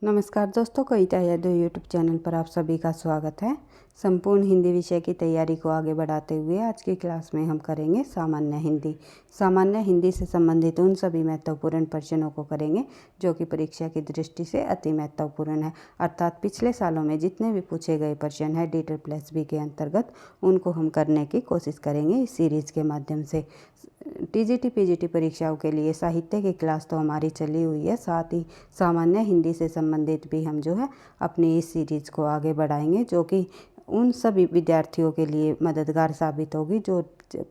नमस्कार दोस्तों, कविता Yadav YouTube channel पर आप सभी का स्वागत है। संपूर्ण हिंदी विषय की तैयारी को आगे बढ़ाते हुए आज की क्लास में हम करेंगे सामान्य हिंदी। सामान्य हिंदी से संबंधित उन सभी महत्वपूर्ण प्रश्नों को करेंगे जो कि परीक्षा की दृष्टि से अति महत्वपूर्ण है। अर्थात पिछले सालों में जितने भी पूछे गए प्रश्न हैं DET+B के अंतर्गत, उनको हम करने की कोशिश करेंगे इस सीरीज़ के माध्यम से। TGT PGT परीक्षाओं के लिए साहित्य की क्लास तो हमारी चली हुई है, साथ ही सामान्य हिंदी से संबंधित भी हम जो है अपनी इस सीरीज़ को आगे बढ़ाएंगे, जो कि उन सभी विद्यार्थियों के लिए मददगार साबित होगी जो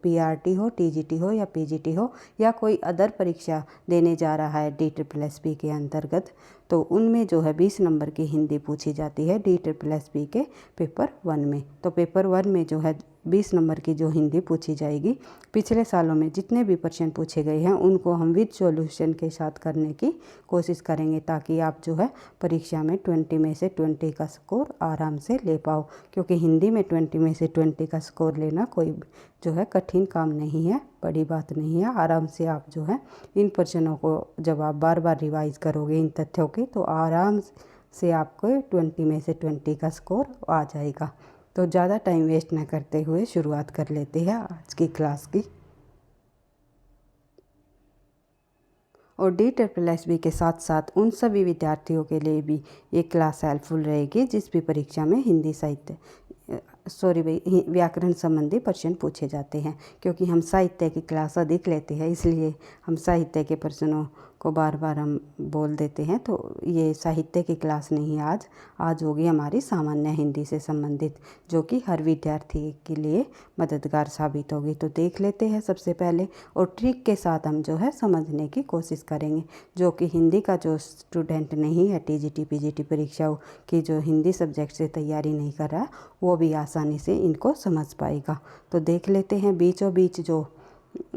PRT हो, TGT हो या PGT हो या कोई अदर परीक्षा देने जा रहा है DET+B के अंतर्गत। तो उनमें जो है 20 नंबर की हिंदी पूछी जाती है DET+B के पेपर 1 में। तो पेपर 1 में जो है 20 नंबर की जो हिंदी पूछी जाएगी, पिछले सालों में जितने भी प्रश्न पूछे गए हैं उनको हम विद सॉल्यूशन के साथ करने की कोशिश करेंगे, ताकि आप जो है परीक्षा में 20 में से 20 का स्कोर आराम से ले पाओ। क्योंकि हिंदी में 20 में से 20 का स्कोर लेना कोई जो है कठिन काम नहीं है, बड़ी बात नहीं है। आराम से आप जो है इन प्रश्नों को जब आप बार बार रिवाइज करोगे इन तथ्यों की, तो आराम से आपको 20 में से 20 का स्कोर आ जाएगा। तो ज़्यादा टाइम वेस्ट न करते हुए शुरुआत कर लेते हैं आज की क्लास की। और DET+B के साथ साथ उन सभी विद्यार्थियों के लिए भी ये क्लास हेल्पफुल रहेगी जिस भी परीक्षा में व्याकरण संबंधी प्रश्न पूछे जाते हैं। क्योंकि हम साहित्य की क्लास अधिक लेते हैं, इसलिए हम साहित्य के प्रश्नों को बार बार हम बोल देते हैं। तो ये साहित्य की क्लास नहीं है आज होगी हमारी सामान्य हिंदी से संबंधित, जो कि हर विद्यार्थी के लिए मददगार साबित होगी। तो देख लेते हैं सबसे पहले, और ट्रिक के साथ हम जो है समझने की कोशिश करेंगे, जो कि हिंदी का जो स्टूडेंट नहीं है TGT PGT परीक्षाओं की जो हिंदी सब्जेक्ट से तैयारी नहीं कर रहा, वो भी आसानी से इनको समझ पाएगा। तो देख लेते हैं बीचों बीच जो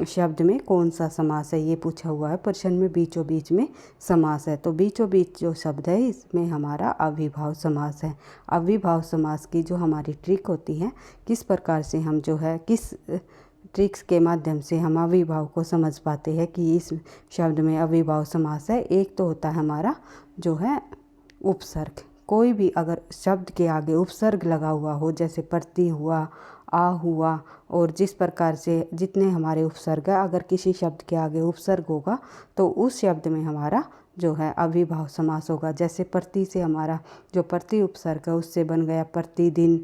शब्द में कौन सा समास है, ये पूछा हुआ है प्रश्न में। बीचों बीच में समास है, तो बीचों बीच जो शब्द है इसमें हमारा अविभाव समास है। अविभाव समास की जो हमारी ट्रिक होती है, किस प्रकार से हम जो है किस ट्रिक्स के माध्यम से हम अविभाव को समझ पाते हैं कि इस शब्द में अविभाव समास है। एक तो होता है हमारा जो है उपसर्ग। कोई भी अगर शब्द के आगे उपसर्ग लगा हुआ हो, जैसे प्रति हुआ, आ हुआ, और जिस प्रकार से जितने हमारे उपसर्ग है, अगर किसी शब्द के आगे उपसर्ग होगा तो उस शब्द में हमारा जो है अविभाव समास होगा। जैसे प्रति से हमारा जो प्रति उपसर्ग है उससे बन गया प्रतिदिन,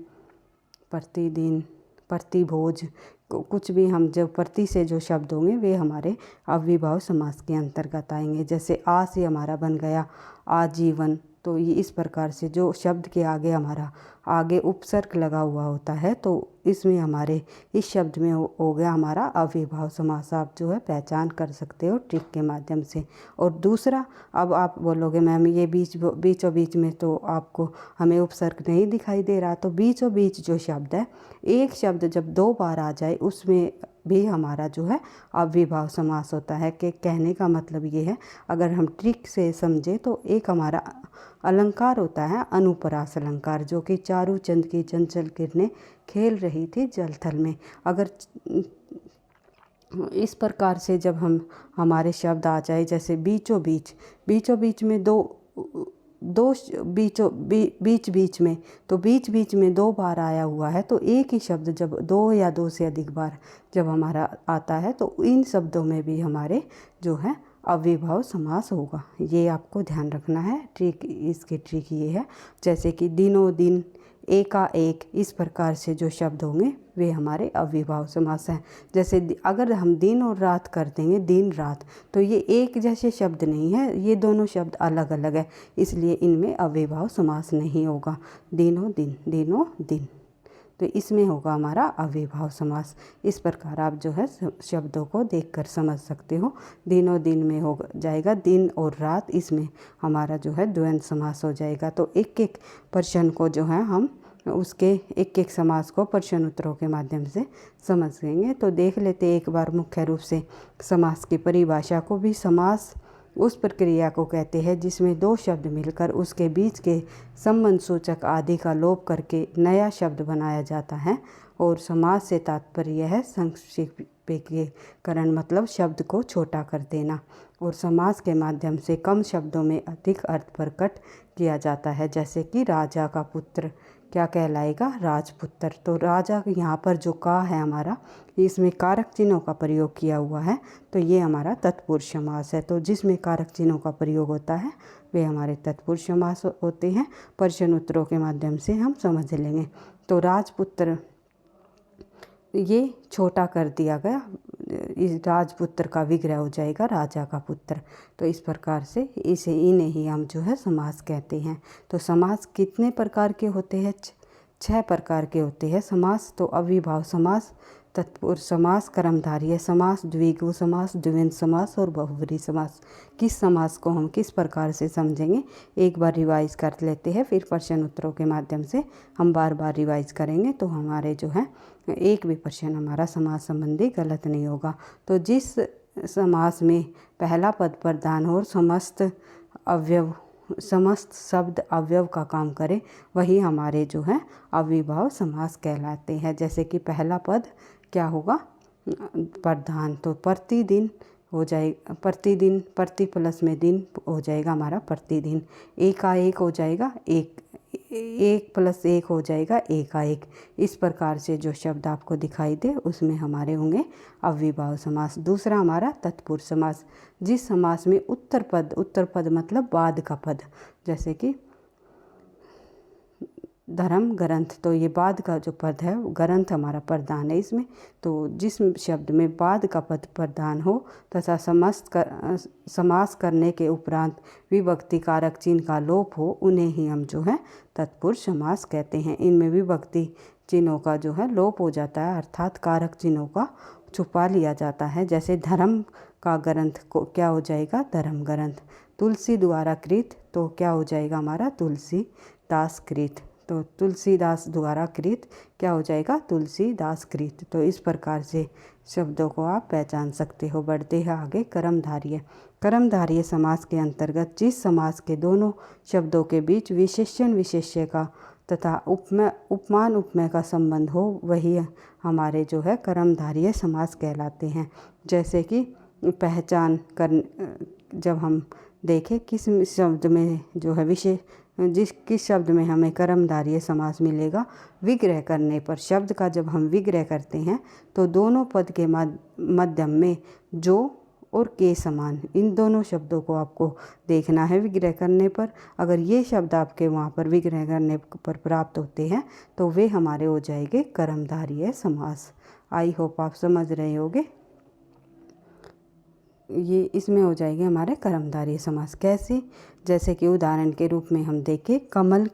प्रतिदिन, प्रतिभोज। कुछ भी हम जो प्रति से जो शब्द होंगे वे हमारे अविभाव समास के अंतर्गत आएंगे। जैसे आ से हमारा बन गया आजीवन। तो ये इस प्रकार से जो शब्द के आगे हमारा आगे उपसर्ग लगा हुआ होता है, तो इसमें हमारे इस शब्द में हो गया हमारा अविभाव समास। आप जो है पहचान कर सकते हो ट्रिक के माध्यम से। और दूसरा, अब आप बोलोगे मैम ये बीचों बीच में तो आपको हमें उपसर्ग नहीं दिखाई दे रहा। तो बीचों बीच जो शब्द है, एक शब्द जब 2 बार आ जाए उसमें भी हमारा जो है अविभाव समास होता है। कि कहने का मतलब ये है, अगर हम ट्रिक से समझे तो एक हमारा अलंकार होता है अनुप्रास अलंकार, जो कि चारू चंद की चंचल किरणें खेल रही थी जलथल में। अगर इस प्रकार से जब हमारे शब्द आ जाए, जैसे बीचों बीच में बीच बीच में, तो बीच बीच में 2 बार आया हुआ है, तो एक ही शब्द जब 2 या 2 से अधिक बार जब हमारा आता है तो इन शब्दों में भी हमारे जो है अविभाव समास होगा। ये आपको ध्यान रखना है। इसकी ट्रिक ये है, जैसे कि दिनों दिन, एकाएक, इस प्रकार से जो शब्द होंगे वे हमारे अविभाव समास हैं। जैसे अगर हम दिन और रात कर देंगे दिन रात, तो ये एक जैसे शब्द नहीं है, ये दोनों शब्द अलग अलग है, इसलिए इनमें अविभाव समास नहीं होगा। दिनों दिन, दिनों दिन, तो इसमें होगा हमारा अविभाव समास। इस प्रकार आप जो है शब्दों को देखकर समझ सकते हो। दिनों दिन में हो जाएगा दिन और रात, इसमें हमारा जो है द्वंद्व समास हो जाएगा। तो एक एक प्रश्न को जो है हम उसके एक एक समास को प्रश्न उत्तरों के माध्यम से समझेंगे। तो देख लेते एक बार मुख्य रूप से समास की परिभाषा को भी। समास उस प्रक्रिया को कहते हैं जिसमें दो शब्द मिलकर उसके बीच के संबंध सूचक आदि का लोप करके नया शब्द बनाया जाता है। और समास से तात्पर्य है संक्षिप्तीकरण, मतलब शब्द को छोटा कर देना। और समास के माध्यम से कम शब्दों में अधिक अर्थ प्रकट किया जाता है। जैसे कि राजा का पुत्र क्या कहलाएगा? राजपुत्र। तो राजा यहाँ पर जो का है हमारा, इसमें कारक चिन्हों का प्रयोग किया हुआ है, तो ये हमारा तत्पुरुष समास है। तो जिसमें कारक चिन्हों का प्रयोग होता है वे हमारे तत्पुरुष समास होते हैं। प्रश्न उत्तरों के माध्यम से हम समझ लेंगे। तो राजपुत्र ये छोटा कर दिया गया, इस राजपुत्र का विग्रह हो जाएगा राजा का पुत्र। तो इस प्रकार से इन्हें ही हम जो है समास कहते हैं। तो समास कितने प्रकार के होते हैं? 6 प्रकार के होते हैं समास। तो अविभाव समास, तत्पुरुष समास, कर्मधारय समास, द्विगु समास, द्वंद्व समास और बहुव्रीहि समास। किस समास को हम किस प्रकार से समझेंगे एक बार रिवाइज कर लेते हैं, फिर प्रश्न उत्तरों के माध्यम से हम बार बार रिवाइज करेंगे तो हमारे जो है एक भी प्रश्न हमारा समास संबंधी गलत नहीं होगा। तो जिस समास में पहला पद प्रधान हो और समस्त शब्द अवयव का काम करे वही हमारे जो है अविभाव समास कहलाते हैं। जैसे कि पहला पद क्या होगा? प्रधान। तो प्रतिदिन हो जाएगा, प्रतिदिन, प्रति प्लस में दिन हो जाएगा हमारा प्रतिदिन। एकाएक हो जाएगा, एक प्लस एक हो जाएगा एकाएक। इस प्रकार से जो शब्द आपको दिखाई दे उसमें हमारे होंगे अविभाव समास। दूसरा हमारा तत्पुरुष समास, जिस समास में उत्तर पद मतलब बाद का पद, जैसे कि धर्म ग्रंथ, तो ये बाद का जो पद है ग्रंथ हमारा प्रधान है इसमें। तो जिस शब्द में बाद का पद प्रधान हो तथा समास करने के उपरांत विभक्ति कारक चिन्ह का लोप हो उन्हें ही हम जो है तत्पुरुष समास कहते हैं। इनमें विभक्ति चिन्हों का जो है लोप हो जाता है, अर्थात कारक चिन्हों का छुपा लिया जाता है। जैसे धर्म का ग्रंथ को क्या हो जाएगा? धर्म ग्रंथ। तुलसी द्वारा कृत, तो क्या हो जाएगा हमारा? तुलसीदास कृत। तो तुलसीदास द्वारा कृत क्या हो जाएगा? तुलसीदास कृत। तो इस प्रकार से शब्दों को आप पहचान सकते हो। बढ़ते हैं आगे। कर्मधारय समास के अंतर्गत जिस समास के दोनों शब्दों के बीच विशेषण विशेष्य का तथा उपमान उपमेय का संबंध हो वही हमारे जो है कर्मधारय समास कहलाते हैं। जैसे कि पहचान कर, जब हम देखें किस शब्द में जो है किस शब्द में हमें कर्मधारय समास मिलेगा, विग्रह करने पर। शब्द का जब हम विग्रह करते हैं तो दोनों पद के मध्यम में जो और के समान, इन दोनों शब्दों को आपको देखना है विग्रह करने पर। अगर ये शब्द आपके वहाँ पर विग्रह करने पर प्राप्त होते हैं तो वे हमारे हो जाएंगे कर्मधारय समास। आई होप आप समझ रहे होंगे। ये इसमें हो जाएंगे हमारे कर्मधारय समास। कैसे? जैसे कि उदाहरण के रूप में हम देखें कमल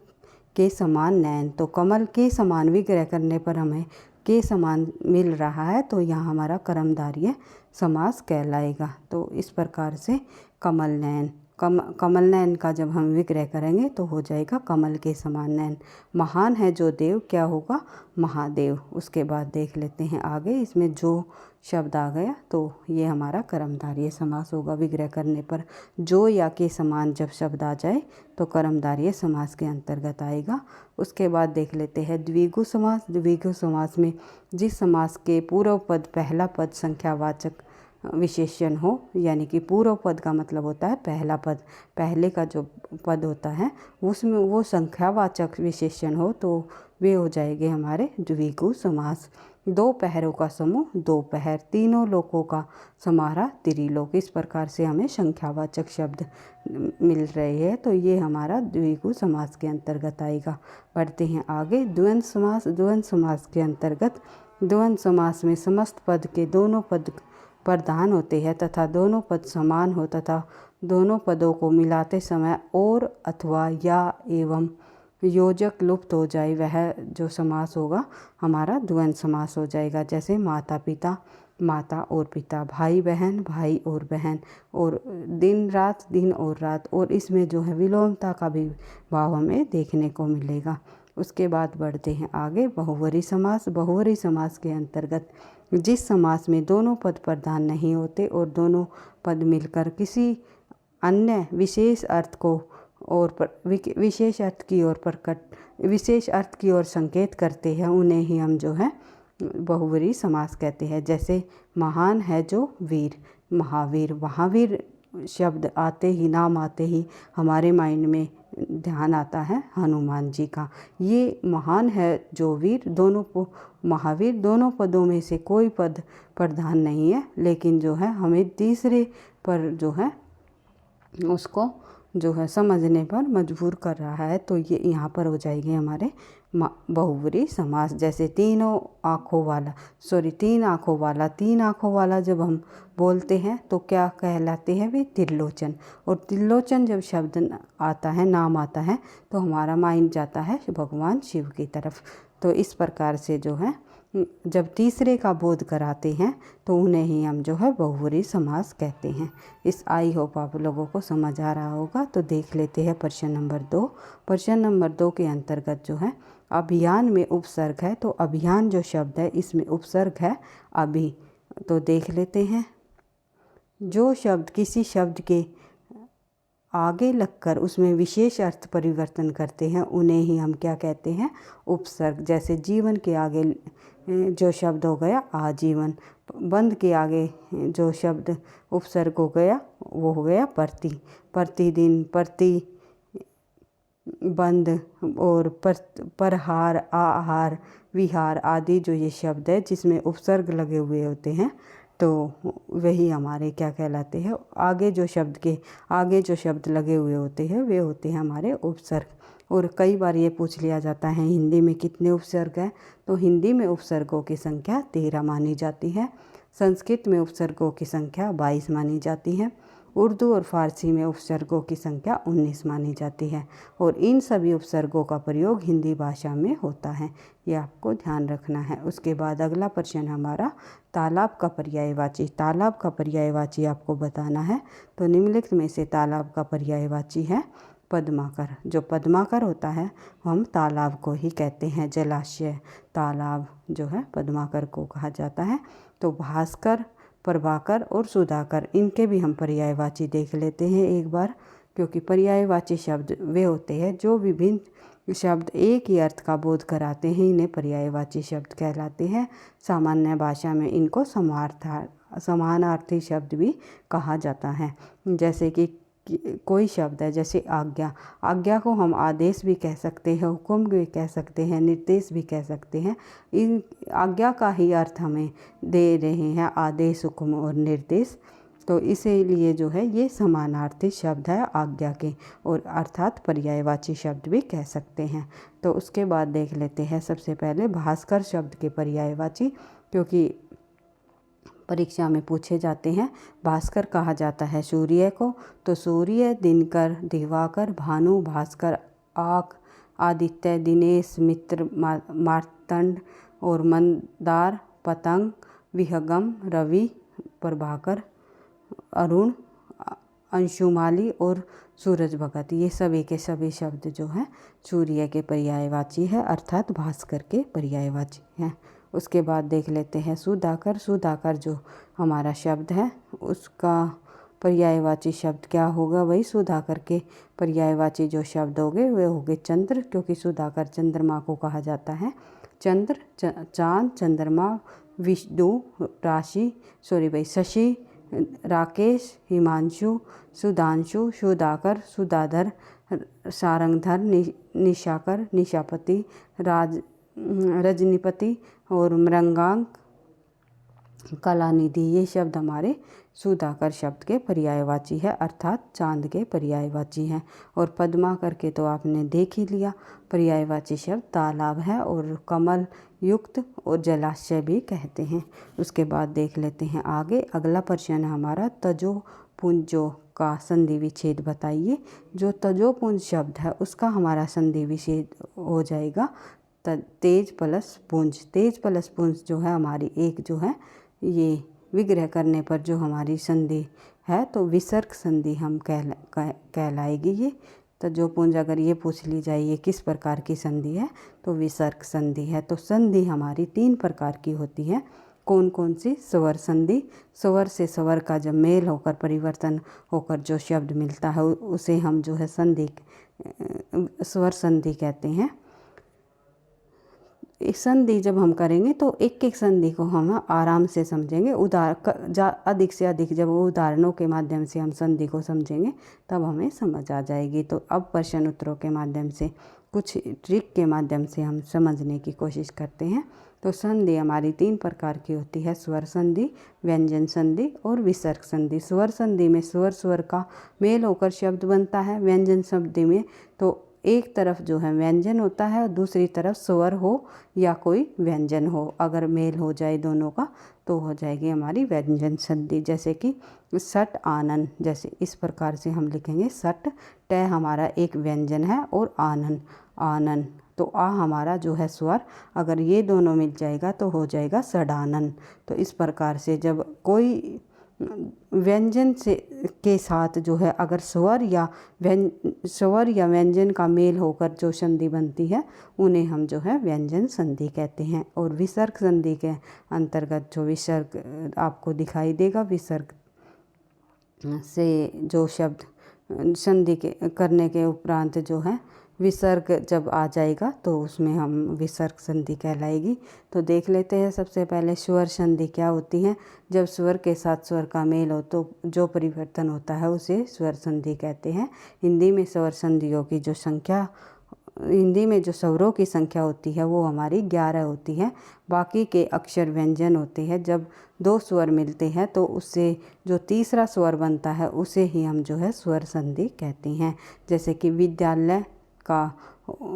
के समान नयन। तो कमल के समान विग्रह करने पर हमें के समान मिल रहा है, तो यहाँ हमारा कर्मधारय समास कहलाएगा। तो इस प्रकार से कमल नयन, कमल नयन का जब हम विग्रह करेंगे तो हो जाएगा कमल के समान नयन। महान है जो देव, क्या होगा? महादेव। उसके बाद देख लेते हैं आगे, इसमें जो शब्द आ गया तो ये हमारा कर्मधारय समास होगा। विग्रह करने पर जो या के समान जब शब्द आ जाए तो कर्मधारय समास के अंतर्गत आएगा। उसके बाद देख लेते हैं द्विगु समास। द्विगु समास में जिस समास के पूर्व पद पहला पद संख्यावाचक विशेषण हो, यानी कि पूर्व पद का मतलब होता है पहला पद, पहले का जो पद होता है उसमें वो संख्यावाचक विशेषण हो तो वे हो जाएंगे हमारे द्विगु समास। दो पहरों का समूह दोपहर, तीनों लोकों का समाहार त्रिलोक। इस प्रकार से हमें संख्यावाचक शब्द मिल रहे हैं तो ये हमारा द्विगु समास के अंतर्गत आएगा। बढ़ते हैं आगे। द्वंद्व समास। द्वंद्व समास के अंतर्गत द्वंद्व समास में समस्त पद के दोनों पद प्रधान होते हैं तथा दोनों पद समान हो तथा दोनों पदों को मिलाते समय और अथवा या एवं योजक लुप्त हो जाए, वह जो समास होगा हमारा द्वंद्व समास हो जाएगा। जैसे माता पिता, माता और पिता, भाई बहन, भाई और बहन, और दिन रात, दिन और रात। और इसमें जो है विलोमता का भी भाव हमें देखने को मिलेगा। उसके बाद बढ़ते हैं आगे। बहुव्रीहि समास। बहुव्रीहि समास के अंतर्गत जिस समास में दोनों पद प्रधान नहीं होते और दोनों पद मिलकर किसी अन्य विशेष अर्थ को और विशेष अर्थ की ओर विशेष अर्थ की ओर संकेत करते हैं, उन्हें ही हम जो है बहुव्रीहि समास कहते हैं। जैसे महान है जो वीर, महावीर। महावीर शब्द आते ही, नाम आते ही हमारे माइंड में ध्यान आता है हनुमान जी का। ये महान है जो वीर, दोनों महावीर, दोनों पदों में से कोई पद प्रधान नहीं है, लेकिन जो है हमें तीसरे पर जो है उसको जो है समझने पर मजबूर कर रहा है। तो ये यहाँ पर हो जाएंगे हमारे बहुव्रीहि समास। जैसे तीन आँखों वाला, तीन आँखों वाला जब हम बोलते हैं तो क्या कहलाते हैं वे? त्रिलोचन। और त्रिलोचन जब शब्द आता है, नाम आता है, तो हमारा माइंड जाता है भगवान शिव की तरफ। तो इस प्रकार से जो है जब तीसरे का बोध कराते हैं तो उन्हें ही हम जो है बहुव्रीहि समास कहते हैं। इस आई होप आप लोगों को समझ आ रहा होगा। तो देख लेते हैं प्रश्न नंबर 2। प्रश्न नंबर 2 के अंतर्गत जो है अभियान में उपसर्ग है। तो अभियान जो शब्द है इसमें उपसर्ग है अभि। तो देख लेते हैं, जो शब्द किसी शब्द के आगे लगकर उसमें विशेष अर्थ परिवर्तन करते हैं उन्हें ही हम क्या कहते हैं? उपसर्ग। जैसे जीवन के आगे जो शब्द हो गया आजीवन, बंद के आगे जो शब्द उपसर्ग हो गया वो हो गया प्रति, प्रतिदिन, प्रति बंद, और परहार, आहार, विहार आदि जो ये शब्द है जिसमें उपसर्ग लगे हुए होते हैं तो वही हमारे क्या कहलाते हैं? आगे जो शब्द लगे हुए होते हैं वे होते हैं हमारे उपसर्ग। और कई बार ये पूछ लिया जाता है हिंदी में कितने उपसर्ग हैं? तो हिंदी में उपसर्गों की संख्या 13 मानी जाती है। संस्कृत में उपसर्गों की संख्या 22 मानी जाती है। उर्दू और फारसी में उपसर्गों की संख्या 19 मानी जाती है। और इन सभी उपसर्गों का प्रयोग हिंदी भाषा में होता है, ये आपको ध्यान रखना है। उसके बाद अगला प्रश्न हमारा तालाब का पर्यायवाची। तालाब का पर्यायवाची आपको बताना है। तो निम्नलिखित में से तालाब का पर्यायवाची है पद्माकर। जो पद्माकर होता है हम तालाब को ही कहते हैं। जलाशय, तालाब जो है पद्माकर को कहा जाता है। तो भास्कर, प्रभाकर और सुधाकर, इनके भी हम पर्यायवाची देख लेते हैं एक बार, क्योंकि पर्यायवाची शब्द वे होते हैं जो विभिन्न शब्द एक ही अर्थ का बोध कराते हैं, इन्हें पर्यायवाची शब्द कहलाते हैं। सामान्य भाषा में इनको समानार्थी शब्द भी कहा जाता है। जैसे कि कोई शब्द है, जैसे आज्ञा, आज्ञा को हम आदेश भी कह सकते हैं, हुक्म भी कह सकते हैं, निर्देश भी कह सकते हैं। इन आज्ञा का ही अर्थ हमें दे रहे हैं आदेश, हुक्म और निर्देश। तो इसीलिए जो है ये समानार्थी शब्द है आज्ञा के, और अर्थात पर्यायवाची शब्द भी कह सकते हैं। तो उसके बाद देख लेते हैं सबसे पहले भास्कर शब्द के पर्यायवाची, क्योंकि परीक्षा में पूछे जाते हैं। भास्कर कहा जाता है सूर्य को। तो सूर्य, दिनकर, दिवाकर, भानु, भास्कर, आक, आदित्य, दिनेश, मित्र, मार्तंड और मंदार, पतंग, विहंगम, रवि, प्रभाकर, अरुण, अंशुमाली और सूरज भगत, ये सभी के सभी शब्द जो हैं सूर्य के पर्यायवाची है, अर्थात भास्कर के पर्यायवाची हैं। उसके बाद देख लेते हैं सुधाकर। सुधाकर जो हमारा शब्द है उसका पर्यायवाची शब्द क्या होगा? वही सुधाकर के पर्यायवाची जो शब्द होंगे वे होंगे चंद्र, क्योंकि सुधाकर चंद्रमा को कहा जाता है। चंद्र, चांद, चंद्रमा, विष्णु, शशि, राकेश, हिमांशु, सुधांशु, सुधाकर, सुधाधर, सारंगधर, निशाकर, निशापति, रजनीपति और मृंगांक, कलानिधि, ये शब्द हमारे सुधाकर शब्द के पर्यायवाची है, अर्थात चांद के पर्यायवाची हैं। और पद्माकर के तो आपने देख ही लिया, पर्यायवाची शब्द तालाब है और कमल युक्त और जलाशय भी कहते हैं। उसके बाद देख लेते हैं आगे। अगला प्रश्न है हमारा तजो पुंजो का संधि विच्छेद बताइए। जो तजोपुंज शब्द है उसका हमारा संधि विच्छेद हो जाएगा तेज प्लस पुंज। तेज प्लस पुंज जो है हमारी एक जो है ये विग्रह करने पर जो हमारी संधि है तो विसर्ग संधि हम कहलाएगी ये। तो जो पुंज अगर ये पूछ ली जाए ये किस प्रकार की संधि है तो विसर्ग संधि है। तो संधि हमारी 3 प्रकार की होती है। कौन कौन सी स्वर संधि, स्वर से स्वर का जब मेल होकर परिवर्तन होकर जो शब्द मिलता है उसे हम जो है संधि, स्वर संधि कहते हैं। एक संधि जब हम करेंगे तो एक एक संधि को हम आराम से समझेंगे। अधिक से अधिक जब उदाहरणों के माध्यम से हम संधि को समझेंगे तब हमें समझ आ जाएगी। तो अब प्रश्न उत्तरों के माध्यम से कुछ ट्रिक के माध्यम से हम समझने की कोशिश करते हैं। तो संधि हमारी 3 प्रकार की होती है, स्वर संधि, व्यंजन संधि और विसर्ग संधि। स्वर संधि में स्वर स्वर का मेल होकर शब्द बनता है। व्यंजन संधि में तो एक तरफ जो है व्यंजन होता है और दूसरी तरफ स्वर हो या कोई व्यंजन हो, अगर मेल हो जाए दोनों का तो हो जाएगी हमारी व्यंजन संधि। जैसे कि सट आनन, जैसे इस प्रकार से हम लिखेंगे। सट ट हमारा एक व्यंजन है और आनन आनन, तो आ हमारा जो है स्वर, अगर ये दोनों मिल जाएगा तो हो जाएगा सडानन। तो इस प्रकार से जब कोई व्यंजन से के साथ जो है अगर स्वर या व्यंजन का मेल होकर जो संधि बनती है उन्हें हम जो है व्यंजन संधि कहते हैं। और विसर्ग संधि के अंतर्गत जो विसर्ग आपको दिखाई देगा, विसर्ग से जो शब्द संधि के करने के उपरांत जो है विसर्ग जब आ जाएगा तो उसमें हम विसर्ग संधि कहलाएगी। तो देख लेते हैं सबसे पहले स्वर संधि क्या होती है। जब स्वर के साथ स्वर का मेल हो तो जो परिवर्तन होता है उसे स्वर संधि कहते हैं। हिंदी में स्वर संधियों की जो संख्या, हिंदी में जो स्वरों की संख्या होती है वो हमारी 11 होती है। बाकी के अक्षर व्यंजन होते हैं। जब 2 स्वर मिलते हैं तो उससे जो तीसरा स्वर बनता है उसे ही हम जो है स्वर संधि कहते हैं। जैसे कि विद्यालय का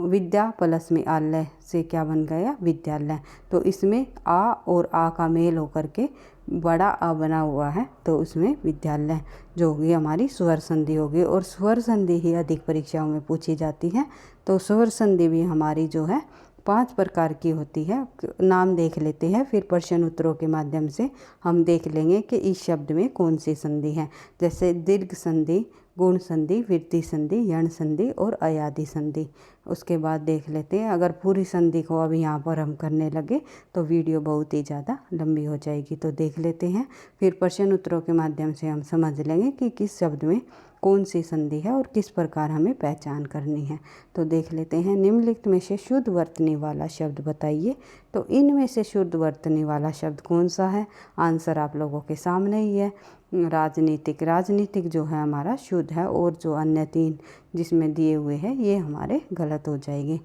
विद्या प्लस में आलय से क्या बन गया, विद्यालय। तो इसमें आ और आ का मेल होकर के बड़ा आ बना हुआ है, तो उसमें विद्यालय जो होगी हमारी स्वर संधि होगी। और स्वर संधि ही अधिक परीक्षाओं में पूछी जाती है। तो स्वर संधि भी हमारी जो है 5 प्रकार की होती है। नाम देख लेते हैं, फिर प्रश्न उत्तरों के माध्यम से हम देख लेंगे कि इस शब्द में कौन सी संधि है। जैसे दीर्घ संधि, गुण संधि, वृद्धि संधि, यण संधि और अयादि संधि। उसके बाद देख लेते हैं, अगर पूरी संधि को अब यहाँ पर हम करने लगे तो वीडियो बहुत ही ज़्यादा लंबी हो जाएगी। तो देख लेते हैं, फिर प्रश्न उत्तरों के माध्यम से हम समझ लेंगे कि किस शब्द में कौन सी संधि है और किस प्रकार हमें पहचान करनी है। तो देख लेते हैं, निम्नलिखित में से शुद्ध वर्तनी वाला शब्द बताइए। तो इनमें से शुद्ध वर्तनी वाला शब्द कौन सा है? आंसर आप लोगों के सामने ही है, राजनीतिक। राजनीतिक जो है हमारा शुद्ध है, और जो अन्य 3 जिसमें दिए हुए हैं ये हमारे गलत हो जाएंगे।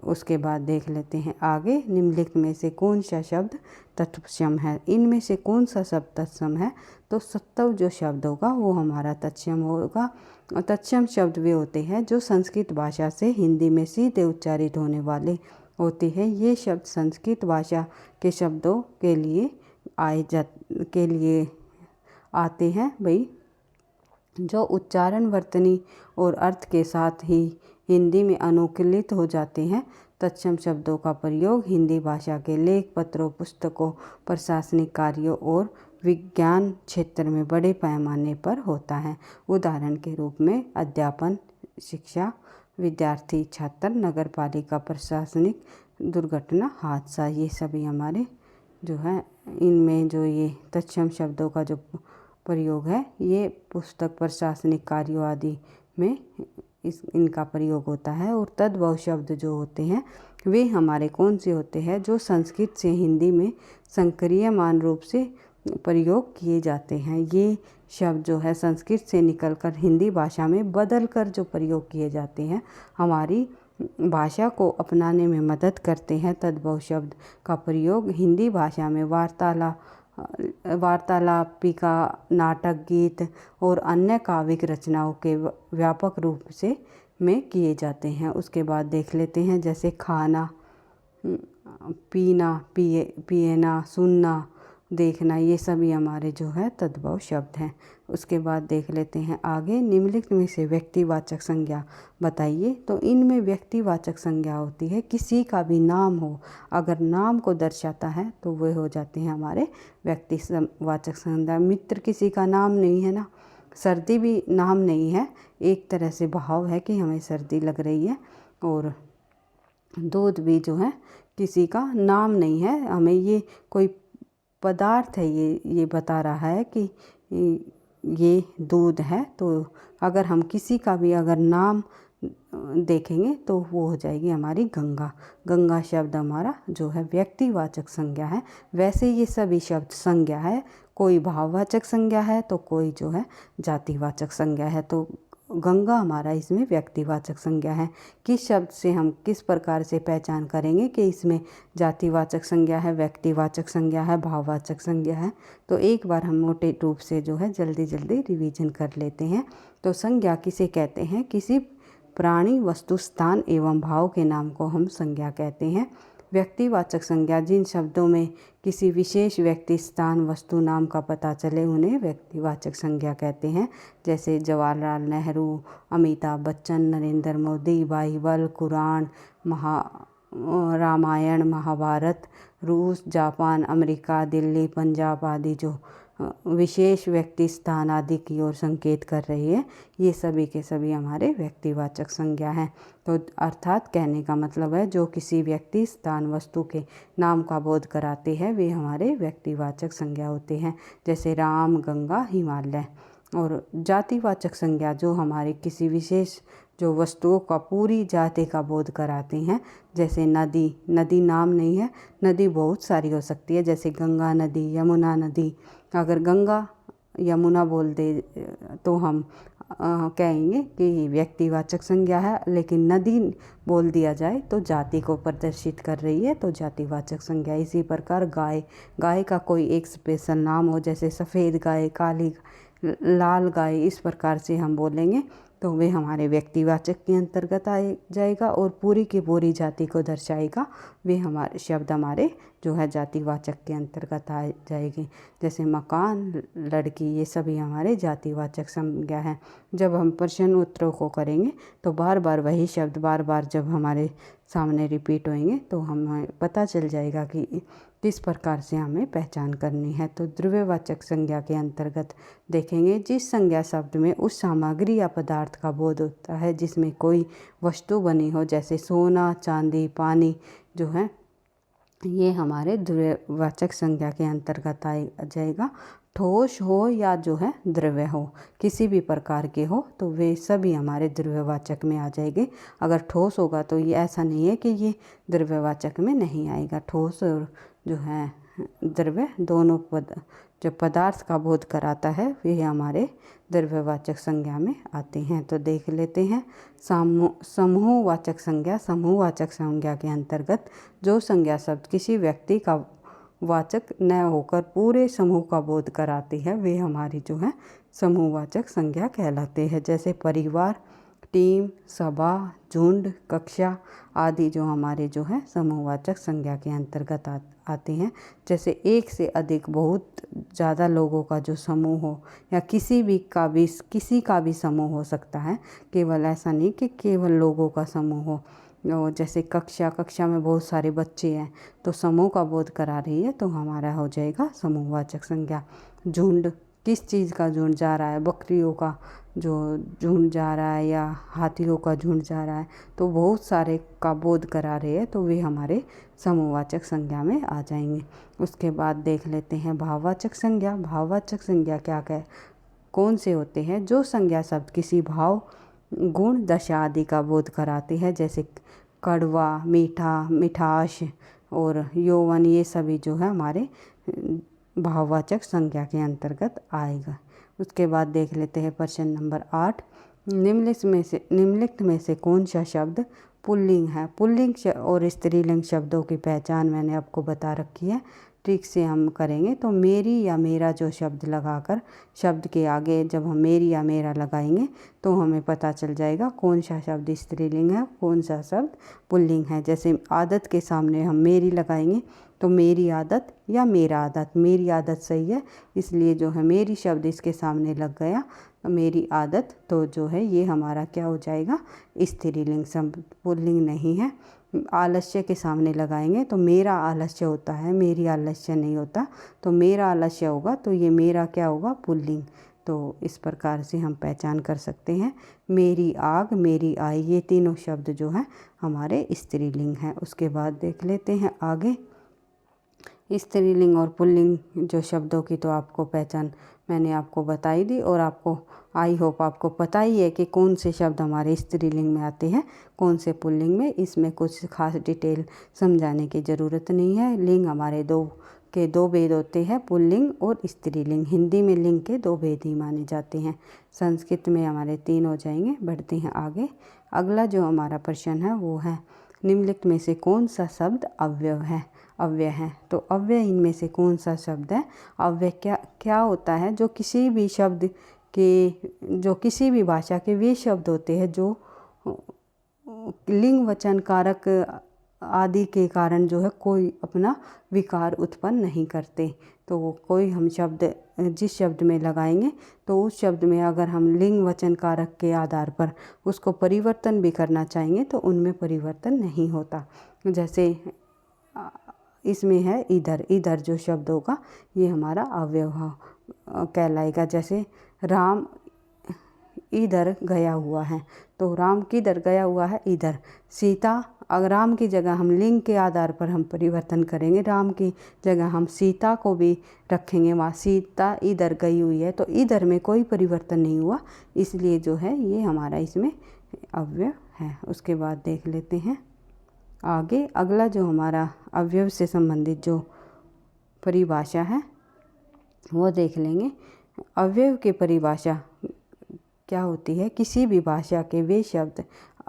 उसके बाद देख लेते हैं आगे, निम्नलिखित में से कौन सा शब्द तत्सम है? इनमें से कौन सा शब्द तत्सम है? तो सत्व जो शब्द होगा वो हमारा तत्सम होगा। तत्सम शब्द वे होते हैं जो संस्कृत भाषा से हिंदी में सीधे उच्चारित होने वाले होते हैं। ये शब्द संस्कृत भाषा के शब्दों के लिए आते हैं भाई, जो उच्चारण, वर्तनी और अर्थ के साथ ही हिंदी में अनुकूलित हो जाते हैं। तत्सम शब्दों का प्रयोग हिंदी भाषा के लेख, पत्रों, पुस्तकों, प्रशासनिक कार्यों और विज्ञान क्षेत्र में बड़े पैमाने पर होता है। उदाहरण के रूप में अध्यापन, शिक्षा, विद्यार्थी, छात्र, नगर पालिका, प्रशासनिक, दुर्घटना, हादसा, ये सभी हमारे जो है इनमें जो ये तत्सम शब्दों का जो प्रयोग है ये पुस्तक, प्रशासनिक कार्यों आदि में इनका प्रयोग होता है। और तद्भव शब्द जो होते हैं वे हमारे कौन से होते हैं? जो संस्कृत से हिंदी में संक्रियमान रूप से प्रयोग किए जाते हैं। ये शब्द जो है संस्कृत से निकलकर हिंदी भाषा में बदल कर जो प्रयोग किए जाते हैं, हमारी भाषा को अपनाने में मदद करते हैं। तद्भव शब्द का प्रयोग हिंदी भाषा में वार्तालापिका, नाटक, गीत और अन्य काव्यिक रचनाओं के व्यापक रूप से में किए जाते हैं। उसके बाद देख लेते हैं, जैसे खाना, पीना, पिएना, सुनना, देखना, ये सभी हमारे जो है तद्भव शब्द हैं। उसके बाद देख लेते हैं आगे, निम्नलिखित में से व्यक्तिवाचक संज्ञा बताइए। तो इनमें व्यक्तिवाचक संज्ञा होती है किसी का भी नाम हो, अगर नाम को दर्शाता है तो वे हो जाते हैं हमारे व्यक्तिवाचक संज्ञा। मित्र किसी का नाम नहीं है ना, सर्दी भी नाम नहीं है, एक तरह से भाव है कि हमें सर्दी लग रही है। और दूध भी जो है किसी का नाम नहीं है, हमें ये कोई पदार्थ है ये बता रहा है कि ये दूध है। तो अगर हम किसी का भी अगर नाम देखेंगे तो वो हो जाएगी हमारी गंगा। गंगा शब्द हमारा जो है व्यक्तिवाचक संज्ञा है। वैसे ये सभी शब्द संज्ञा है, कोई भाववाचक संज्ञा है तो कोई जो है जातिवाचक संज्ञा है। तो गंगा हमारा इसमें व्यक्तिवाचक संज्ञा है। किस शब्द से हम किस प्रकार से पहचान करेंगे कि इसमें जातिवाचक संज्ञा है, व्यक्तिवाचक संज्ञा है, भाववाचक संज्ञा है, तो एक बार हम मोटे रूप से जो है जल्दी जल्दी रिवीजन कर लेते हैं। तो संज्ञा किसे कहते हैं? किसी प्राणी, वस्तु, स्थान एवं भाव के नाम को हम संज्ञा कहते हैं। व्यक्तिवाचक संज्ञा जिन शब्दों में किसी विशेष व्यक्ति, स्थान, वस्तु, नाम का पता चले उन्हें व्यक्तिवाचक संज्ञा कहते हैं। जैसे जवाहरलाल नेहरू, अमिताभ बच्चन, नरेंद्र मोदी, बाइबल, कुरान, रामायण, महाभारत, रूस, जापान, अमेरिका, दिल्ली, पंजाब आदि जो विशेष व्यक्ति, स्थान आदि की ओर संकेत कर रही है, ये सभी के सभी हमारे व्यक्तिवाचक संज्ञा हैं। तो अर्थात कहने का मतलब है जो किसी व्यक्ति, स्थान, वस्तु के नाम का बोध कराते हैं वे हमारे व्यक्तिवाचक संज्ञा होते हैं। जैसे राम, गंगा, हिमालय। और जातिवाचक संज्ञा जो हमारे किसी विशेष जो वस्तुओं का पूरी जाति का बोध कराते हैं। जैसे नदी, नदी नाम नहीं है, नदी बहुत सारी हो सकती है। जैसे गंगा नदी, यमुना नदी। अगर गंगा यमुना बोल दे तो हम कहेंगे कि व्यक्तिवाचक संज्ञा है, लेकिन नदी बोल दिया जाए तो जाति को प्रदर्शित कर रही है, तो जातिवाचक संज्ञा। इसी प्रकार गाय, गाय का कोई एक स्पेशल नाम हो, जैसे सफ़ेद गाय, काली, लाल गाय, इस प्रकार से हम बोलेंगे तो वे हमारे व्यक्तिवाचक के अंतर्गत आ जाएगा और पूरी की पूरी जाति को दर्शाएगा। वे हमारे शब्द हमारे जो है जातिवाचक के अंतर्गत आ जाएगी। जैसे मकान, लड़की, ये सभी हमारे जातिवाचक संज्ञा हैं। जब हम प्रश्न उत्तरों को करेंगे तो बार बार वही शब्द बार बार जब हमारे सामने रिपीट होंगे तो हमें पता चल जाएगा कि किस प्रकार से हमें पहचान करनी है। तो द्रव्यवाचक संज्ञा के अंतर्गत देखेंगे जिस संज्ञा शब्द में उस सामग्री या पदार्थ का बोध होता है जिसमें कोई वस्तु बनी हो, जैसे सोना, चांदी, पानी जो है, ये हमारे द्रव्यवाचक संज्ञा के अंतर्गत आ जाएगा। ठोस हो या जो है द्रव्य हो, किसी भी प्रकार के हो, तो वे सभी हमारे द्रव्यवाचक में आ जाएंगे। अगर ठोस होगा तो ये ऐसा नहीं है कि ये द्रव्यवाचक में नहीं आएगा। ठोस और जो है द्रव्य दोनों जो पदार्थ का बोध कराता है वे हमारे द्रव्यवाचक संज्ञा में आते हैं। तो देख लेते हैं समूहवाचक संज्ञा। समूहवाचक संज्ञा के अंतर्गत जो संज्ञा शब्द किसी व्यक्ति का वाचक न होकर पूरे समूह का बोध कराती है वे हमारी जो है समूहवाचक संज्ञा कहलाते हैं। जैसे परिवार, टीम, सभा, झुंड, कक्षा आदि जो हमारे जो है समूहवाचक संज्ञा के अंतर्गत आते हैं। जैसे एक से अधिक, बहुत ज़्यादा लोगों का जो समूह हो, या किसी का भी समूह हो सकता है, केवल ऐसा नहीं कि केवल लोगों का समूह हो। जैसे कक्षा में बहुत सारे बच्चे हैं तो समूह का बोध करा रही है, तो हमारा हो जाएगा समूहवाचक संज्ञा। झुंड, किस चीज़ का झुंड जा रहा है, बकरियों का जो झुंड जा रहा है या हाथियों का झुंड जा रहा है, तो बहुत सारे का बोध करा रहे हैं, तो वे हमारे समूहवाचक संज्ञा में आ जाएंगे। उसके बाद देख लेते हैं भाववाचक संज्ञा। भाववाचक संज्ञा कौन से होते हैं? जो संज्ञा शब्द किसी भाव, गुण, दशा आदि का बोध कराते हैं। जैसे कड़वा, मीठा, मिठास और यौवन, ये सभी जो है हमारे भाववाचक संज्ञा के अंतर्गत आएगा। उसके बाद देख लेते हैं प्रश्न नंबर 8। निम्नलिखित में से कौन सा शब्द पुल्लिंग है? पुल्लिंग और स्त्रीलिंग शब्दों की पहचान मैंने आपको बता रखी है, ट्रिक से हम करेंगे। तो मेरी या मेरा जो शब्द लगाकर शब्द के आगे जब हम मेरी या मेरा लगाएंगे तो हमें पता चल जाएगा कौन सा शब्द स्त्रीलिंग है, कौन सा शब्द पुल्लिंग है। जैसे आदत के सामने हम मेरी लगाएंगे तो मेरी आदत या मेरा आदत, मेरी आदत सही है इसलिए जो है मेरी शब्द इसके सामने लग गया, मेरी आदत, तो जो है ये हमारा क्या हो जाएगा? स्त्रीलिंग शब्द, पुल्लिंग नहीं है। आलस्य के सामने लगाएंगे तो मेरा आलस्य होता है, मेरी आलस्य नहीं होता, तो मेरा आलस्य होगा तो ये मेरा क्या होगा? पुल्लिंग। तो इस प्रकार से हम पहचान कर सकते हैं। मेरी आग, मेरी आई, ये तीनों शब्द जो हैं हमारे स्त्रीलिंग हैं। उसके बाद देख लेते हैं आगे। स्त्रीलिंग और पुल्लिंग जो शब्दों की तो आपको पहचान मैंने आपको बताई दी, और आपको आई होप आपको पता ही है कि कौन से शब्द हमारे स्त्रीलिंग में आते हैं, कौन से पुल्लिंग में। इसमें कुछ खास डिटेल समझाने की ज़रूरत नहीं है। लिंग हमारे दो भेद होते हैं, पुल्लिंग और स्त्रीलिंग। हिंदी में लिंग के 2 भेद ही माने जाते हैं, संस्कृत में हमारे 3 हो जाएंगे। बढ़ते हैं आगे। अगला जो हमारा प्रश्न है वो है, निम्नलिखित में से कौन सा शब्द अव्यय है। तो अव्यय इनमें से कौन सा शब्द है। अव्यय क्या होता है, जो किसी भी शब्द के, जो किसी भी भाषा के वे शब्द होते हैं जो लिंग वचन कारक आदि के कारण जो है कोई अपना विकार उत्पन्न नहीं करते। तो कोई हम शब्द जिस शब्द में लगाएंगे तो उस शब्द में अगर हम लिंग वचन कारक के आधार पर उसको परिवर्तन भी करना चाहेंगे तो उनमें परिवर्तन नहीं होता। जैसे इसमें है इधर जो शब्द होगा ये हमारा अव्यय कहलाएगा। जैसे राम इधर गया हुआ है, तो राम किधर गया हुआ है, इधर। सीता, अगर राम की जगह हम लिंग के आधार पर हम परिवर्तन करेंगे, राम की जगह हम सीता को भी रखेंगे, वहाँ सीता इधर गई हुई है, तो इधर में कोई परिवर्तन नहीं हुआ, इसलिए जो है ये हमारा इसमें अव्यय है। उसके बाद देख लेते हैं आगे। अगला जो हमारा अव्यय से संबंधित जो परिभाषा है वो देख लेंगे। अव्यय की परिभाषा क्या होती है, किसी भी भाषा के वे शब्द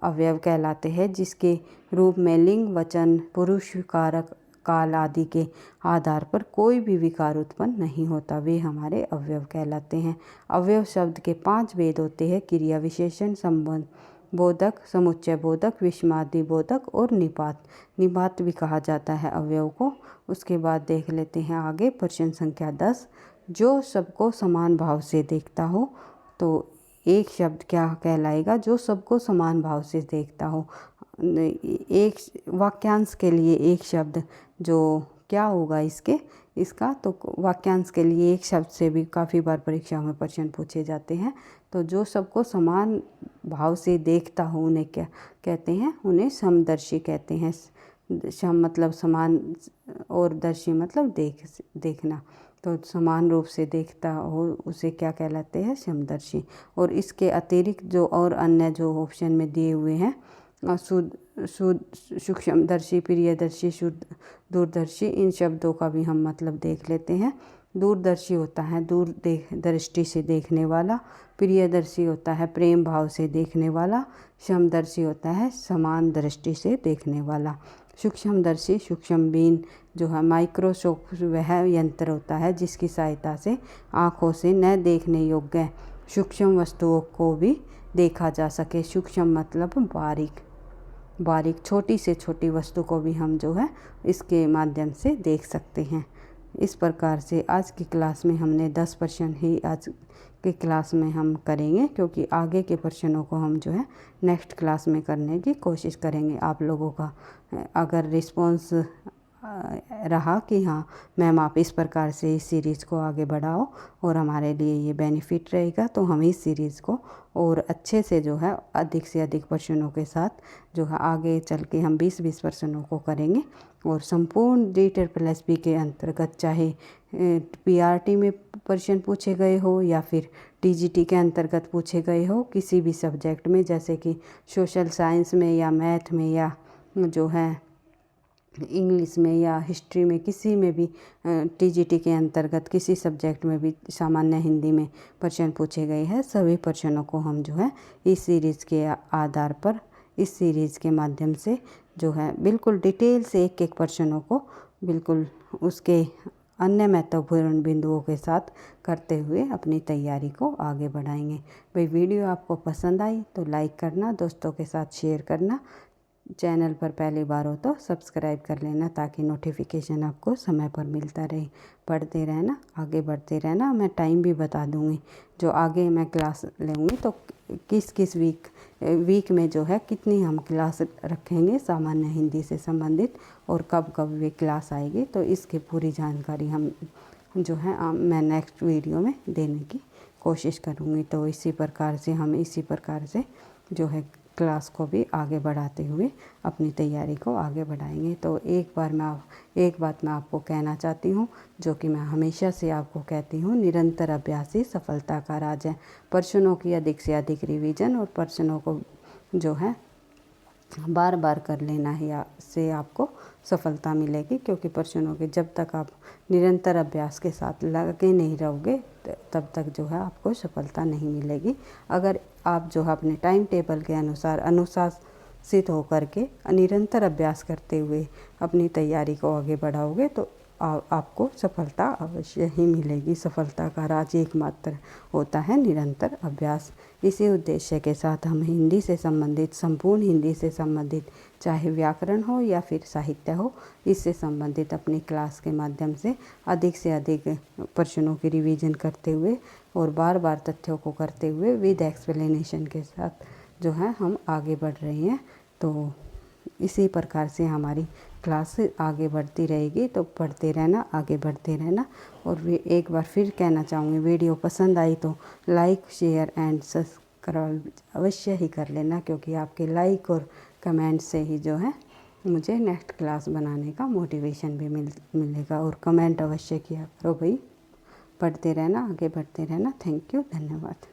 अव्यय कहलाते हैं जिसके रूप में लिंग वचन पुरुष कारक काल आदि के आधार पर कोई भी विकार उत्पन्न नहीं होता, वे हमारे अव्यय कहलाते हैं। अव्यय शब्द के 5 भेद होते हैं, क्रिया विशेषण, संबंध बोधक, समुच्चय बोधक, विषमादि बोधक और निपात भी कहा जाता है अव्यय को। उसके बाद देख लेते हैं आगे प्रश्न संख्या 10। जो सबको समान भाव से देखता हो, तो एक शब्द क्या कहलाएगा, जो सबको समान भाव से देखता हो। एक वाक्यांश के लिए एक शब्द जो क्या होगा इसका तो वाक्यांश के लिए एक शब्द से भी काफ़ी बार परीक्षा में प्रश्न पूछे जाते हैं। तो जो सबको समान भाव से देखता हो उन्हें क्या कहते हैं, उन्हें समदर्शी कहते हैं। सम मतलब समान और दर्शी मतलब देखना, तो समान रूप से देखता हो उसे क्या कहलाते हैं, समदर्शी। और इसके अतिरिक्त जो और अन्य जो ऑप्शन में दिए हुए हैं, सूक्ष्मदर्शी, प्रियदर्शी, दूरदर्शी, इन शब्दों का भी हम मतलब देख लेते हैं। दूरदर्शी होता है दृष्टि से देखने वाला, प्रियदर्शी होता है प्रेम भाव से देखने वाला, समदर्शी होता है समान दृष्टि से देखने वाला। सूक्ष्मदर्शी, सूक्ष्मबीन जो है माइक्रोस्कोप वह यंत्र होता है जिसकी सहायता से आँखों से न देखने योग्य सूक्ष्म वस्तुओं को भी देखा जा सके। सूक्ष्म मतलब बारीक छोटी से छोटी वस्तु को भी हम जो है इसके माध्यम से देख सकते हैं। इस प्रकार से आज की क्लास में हमने 10 प्रश्न ही आज की क्लास में हम करेंगे, क्योंकि आगे के प्रश्नों को हम जो है नेक्स्ट क्लास में करने की कोशिश करेंगे। आप लोगों का अगर रिस्पॉन्स रहा कि हाँ मैम आप इस प्रकार से इस सीरीज़ को आगे बढ़ाओ और हमारे लिए ये बेनिफिट रहेगा, तो हम इस सीरीज़ को और अच्छे से जो है अधिक से अधिक प्रश्नों के साथ जो है आगे चल के हम 20-20 प्रश्नों को करेंगे। और संपूर्ण DEET के अंतर्गत चाहे PRT में प्रश्न पूछे गए हो या फिर TGT के अंतर्गत पूछे गए हो, किसी भी सब्जेक्ट में, जैसे कि सोशल साइंस में या मैथ में या जो है इंग्लिश में या हिस्ट्री में, किसी में भी TGT के अंतर्गत किसी सब्जेक्ट में भी सामान्य हिंदी में प्रश्न पूछे गए हैं, सभी प्रश्नों को हम जो है इस सीरीज़ के आधार पर, इस सीरीज़ के माध्यम से जो है बिल्कुल डिटेल से एक एक प्रश्नों को बिल्कुल उसके अन्य महत्वपूर्ण बिंदुओं के साथ करते हुए अपनी तैयारी को आगे बढ़ाएंगे। भाई वीडियो आपको पसंद आई तो लाइक करना, दोस्तों के साथ शेयर करना, चैनल पर पहली बार हो तो सब्सक्राइब कर लेना ताकि नोटिफिकेशन आपको समय पर मिलता रहे। पढ़ते रहना, आगे बढ़ते रहना। मैं टाइम भी बता दूँगी जो आगे मैं क्लास लूँगी, तो किस वीक में जो है कितनी हम क्लास रखेंगे सामान्य हिंदी से संबंधित और कब कब वे क्लास आएगी, तो इसकी पूरी जानकारी हम जो है मैं नेक्स्ट वीडियो में देने की कोशिश करूँगी। तो इसी प्रकार से जो है क्लास को भी आगे बढ़ाते हुए अपनी तैयारी को आगे बढ़ाएंगे। तो एक बात मैं आपको कहना चाहती हूँ, जो कि मैं हमेशा से आपको कहती हूँ, निरंतर अभ्यास ही सफलता का राज है। प्रश्नों की अधिक से अधिक रिवीजन और प्रश्नों को जो है बार बार कर लेना ही से आपको सफलता मिलेगी, क्योंकि प्रश्नों के जब तक आप निरंतर अभ्यास के साथ लगे नहीं रहोगे तब तक जो है आपको सफलता नहीं मिलेगी। अगर आप जो है अपने टाइम टेबल के अनुसार अनुशासित होकर के निरंतर अभ्यास करते हुए अपनी तैयारी को आगे बढ़ाओगे तो आपको सफलता अवश्य ही मिलेगी। सफलता का राज एकमात्र होता है निरंतर अभ्यास। इसी उद्देश्य के साथ हम हिंदी से संबंधित, संपूर्ण हिंदी से संबंधित, चाहे व्याकरण हो या फिर साहित्य हो, इससे संबंधित अपनी क्लास के माध्यम से अधिक प्रश्नों की रिवीजन करते हुए और बार बार तथ्यों को करते हुए विद एक्सप्लेनेशन के साथ जो है हम आगे बढ़ रहे हैं। तो इसी प्रकार से हमारी क्लास आगे बढ़ती रहेगी। तो पढ़ते रहना, आगे बढ़ते रहना। और एक बार फिर कहना चाहूँगी, वीडियो पसंद आई तो लाइक, शेयर एंड सब्सक्राइब अवश्य ही कर लेना, क्योंकि आपके लाइक और कमेंट से ही जो है मुझे नेक्स्ट क्लास बनाने का मोटिवेशन भी मिलेगा। और कमेंट अवश्य किया करो भाई। पढ़ते रहना, आगे बढ़ते रहना। थैंक यू, धन्यवाद।